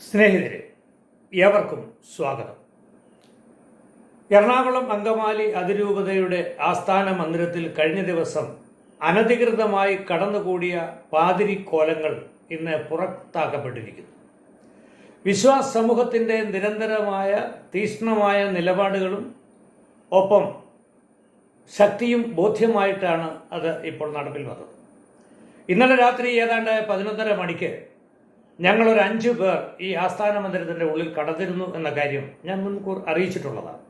സ്നേഹിതരെ, ഏവർക്കും സ്വാഗതം. എറണാകുളം അങ്കമാലി അതിരൂപതയുടെ ആസ്ഥാന മന്ദിരത്തിൽ കഴിഞ്ഞ ദിവസം അനധികൃതമായി കടന്നുകൂടിയ പാതിരിക്കോലങ്ങൾ ഇന്ന് പുറത്താക്കപ്പെട്ടിരിക്കുന്നു. വിശ്വാസ സമൂഹത്തിൻ്റെ നിരന്തരമായ തീക്ഷ്ണമായ നിലപാടുകളും ഒപ്പം ശക്തിയും ബോധ്യമായിട്ടാണ് അത് ഇപ്പോൾ നടപ്പിൽ വന്നത്. ഇന്നലെ രാത്രി ഏതാണ്ട് 11:30 മണിക്ക് ഞങ്ങളൊരു 5 പേർ ഈ ആസ്ഥാന മന്ദിരത്തിൻ്റെ ഉള്ളിൽ കടന്നിരുന്നു എന്ന കാര്യം ഞാൻ മുൻകൂർ അറിയിച്ചിട്ടുള്ളതാണ്.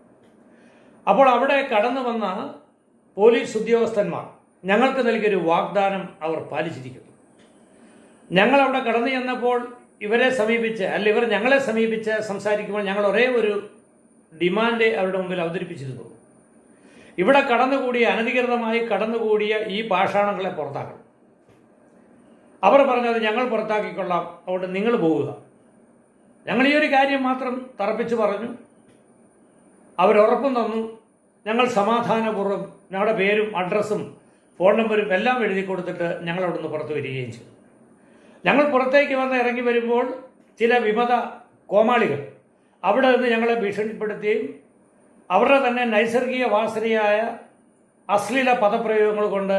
അപ്പോൾ അവിടെ കടന്നു വന്ന പോലീസ് ഉദ്യോഗസ്ഥന്മാർ ഞങ്ങൾക്ക് നൽകിയൊരു വാഗ്ദാനം അവർ പാലിച്ചിരിക്കുന്നു. ഞങ്ങളവിടെ കടന്നു ചെന്നപ്പോൾ ഇവരെ സമീപിച്ച് ഇവർ ഞങ്ങളെ സമീപിച്ച് സംസാരിക്കുമ്പോൾ ഞങ്ങൾ ഒരേ ഒരു ഡിമാൻഡ് അവരുടെ മുമ്പിൽ അവതരിപ്പിച്ചിരുന്നു. ഇവിടെ അനധികൃതമായി കടന്നുകൂടിയ ഈ പാഷാണങ്ങളെ പുറത്താക്കണം. അവർ പറഞ്ഞത് ഞങ്ങൾ പുറത്താക്കിക്കൊള്ളാം, അതുകൊണ്ട് നിങ്ങൾ പോവുക. ഞങ്ങൾ ഈ ഒരു കാര്യം മാത്രം തറപ്പിച്ച് പറഞ്ഞു. അവരുറപ്പും തന്നു. ഞങ്ങൾ സമാധാനപൂർവ്വം ഞങ്ങളുടെ പേരും അഡ്രസ്സും ഫോൺ നമ്പരും എല്ലാം എഴുതി കൊടുത്തിട്ട് ഞങ്ങൾ അവിടെ നിന്ന് പുറത്തു വരികയും ചെയ്തു. ഞങ്ങൾ പുറത്തേക്ക് വന്ന് ഇറങ്ങി വരുമ്പോൾ ചില വിമത കോമാളികൾ അവിടെ നിന്ന് ഞങ്ങളെ ഭീഷണിപ്പെടുത്തുകയും അവരുടെ തന്നെ നൈസർഗിക വാസനയായ അശ്ലീല പദപ്രയോഗങ്ങൾ കൊണ്ട്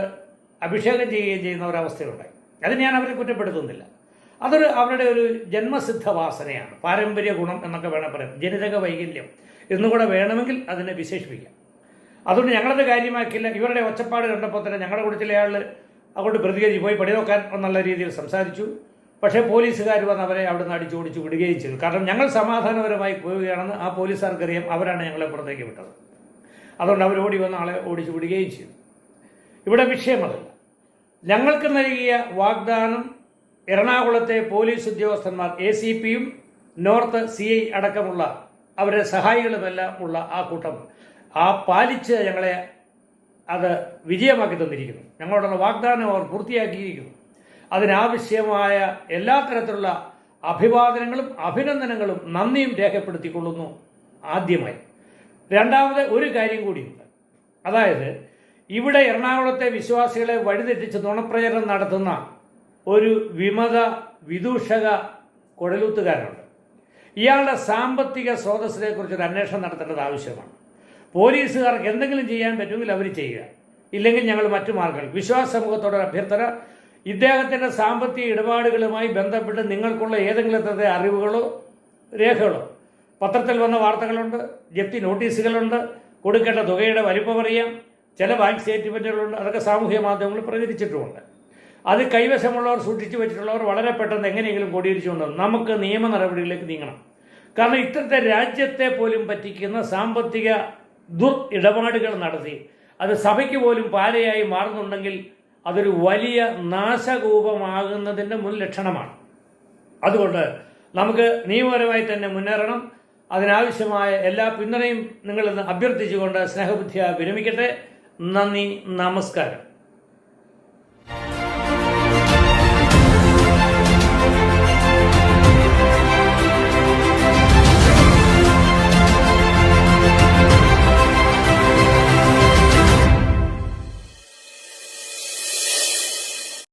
അഭിഷേകം ചെയ്യുകയും ചെയ്യുന്ന ഒരവസ്ഥയുണ്ടായി. അത് ഞാൻ അവരെ കുറ്റപ്പെടുത്തുന്നില്ല. അവരുടെ ഒരു ജന്മസിദ്ധ വാസനയാണ്, പാരമ്പര്യ ഗുണം എന്നൊക്കെ വേണം പറയാം, ജനിതക വൈകല്യം എന്നുകൂടെ വേണമെങ്കിൽ അതിനെ വിശേഷിപ്പിക്കാം. അതുകൊണ്ട് ഞങ്ങളത് കാര്യമാക്കില്ല. ഇവരുടെ ഒച്ചപ്പാട് കണ്ടപ്പോൾ തന്നെ ഞങ്ങളുടെ കൂട്ടത്തിലയാൾ അങ്ങോട്ട് പ്രതികരിച്ച് പോയി പടി നോക്കാൻ എന്നുള്ള രീതിയിൽ സംസാരിച്ചു. പക്ഷേ പോലീസുകാർ വന്ന് അവരെ അവിടെ നിന്ന് അടിച്ചോടിച്ച് വിടുകയും ചെയ്തു. കാരണം ഞങ്ങൾ സമാധാനപരമായി പോവുകയാണെന്ന് ആ പോലീസുകാർക്കറിയാം. അവരാണ് ഞങ്ങളെ പുറത്തേക്ക് വിട്ടത്. അതുകൊണ്ട് അവർ ഓടി വന്ന് ആളെ ഓടിച്ചു വിടുകയും ചെയ്തു. ഇവിടെ വിഷയമതല്ല. ഞങ്ങൾക്ക് നൽകിയ വാഗ്ദാനം എറണാകുളത്തെ പോലീസ് ഉദ്യോഗസ്ഥന്മാർ ACPയും നോർത്ത് CI അടക്കമുള്ള അവരുടെ സഹായികളുമെല്ലാം ഉള്ള ആ കൂട്ടം പാലിച്ച് ഞങ്ങളെ അത് വിജയമാക്കി തന്നിരിക്കുന്നു. ഞങ്ങളോടുള്ള വാഗ്ദാനം അവർ പൂർത്തിയാക്കിയിരിക്കുന്നു. അതിനാവശ്യമായ എല്ലാ തരത്തിലുള്ള അഭിവാദനങ്ങളും അഭിനന്ദനങ്ങളും നന്ദിയും രേഖപ്പെടുത്തിക്കൊള്ളുന്നു. ആദ്യമായി രണ്ടാമത് ഒരു കാര്യം കൂടിയുണ്ട്. അതായത് ഇവിടെ എറണാകുളത്തെ വിശ്വാസികളെ വഴിതെറ്റിച്ച് നുണപ്രചരണം നടത്തുന്ന ഒരു വിദൂഷക കുഴലൂത്തുകാരനുണ്ട്. ഇയാളുടെ സാമ്പത്തിക സ്രോതസ്സിനെ കുറിച്ചൊരു അന്വേഷണം നടത്തേണ്ടത് ആവശ്യമാണ്. പോലീസുകാർക്ക് എന്തെങ്കിലും ചെയ്യാൻ പറ്റുമെങ്കിൽ അവർ ചെയ്യുക, ഇല്ലെങ്കിൽ ഞങ്ങൾ മറ്റു മാർഗ്ഗങ്ങൾ. വിശ്വാസ സമൂഹത്തോടൊരു അഭ്യർത്ഥന, ഇദ്ദേഹത്തിൻ്റെ സാമ്പത്തിക ഇടപാടുകളുമായി ബന്ധപ്പെട്ട് നിങ്ങൾക്കുള്ള ഏതെങ്കിലും തരത്തിലെ അറിവുകളോ രേഖകളോ, പത്രത്തിൽ വന്ന വാർത്തകളുണ്ട്, ജപ്തി നോട്ടീസുകളുണ്ട്, കൊടുക്കേണ്ട തുകയുടെ വലിപ്പം അറിയാം, ചില ബാങ്ക് സ്റ്റേറ്റ്മെൻറ്റുകളുണ്ട്, അതൊക്കെ സാമൂഹ്യ മാധ്യമങ്ങളിൽ പ്രചരിച്ചിട്ടുമുണ്ട്. അത് കൈവശമുള്ളവർ സൂക്ഷിച്ചു വെച്ചിട്ടുള്ളവർ വളരെ പെട്ടെന്ന് എങ്ങനെയെങ്കിലും കൊടിയിരിച്ചുകൊണ്ട് നമുക്ക് നിയമ നടപടികളിലേക്ക് നീങ്ങണം. കാരണം ഇത്തരത്തെ രാജ്യത്തെ പോലും പറ്റിക്കുന്ന സാമ്പത്തിക ഇടപാടുകൾ നടത്തി അത് സഭയ്ക്ക് പോലും പാരയായി മാറുന്നുണ്ടെങ്കിൽ അതൊരു വലിയ നാശകൂപമാകുന്നതിൻ്റെ മുൻ ലക്ഷണമാണ്. അതുകൊണ്ട് നമുക്ക് നിയമപരമായി തന്നെ മുന്നേറണം. അതിനാവശ്യമായ എല്ലാ പിന്തുണയും നിങ്ങളിൽ നിന്ന് അഭ്യർത്ഥിച്ചുകൊണ്ട് സ്നേഹബുദ്ധിയായി വിരമിക്കട്ടെ. നന്ദി, നമസ്കാരം.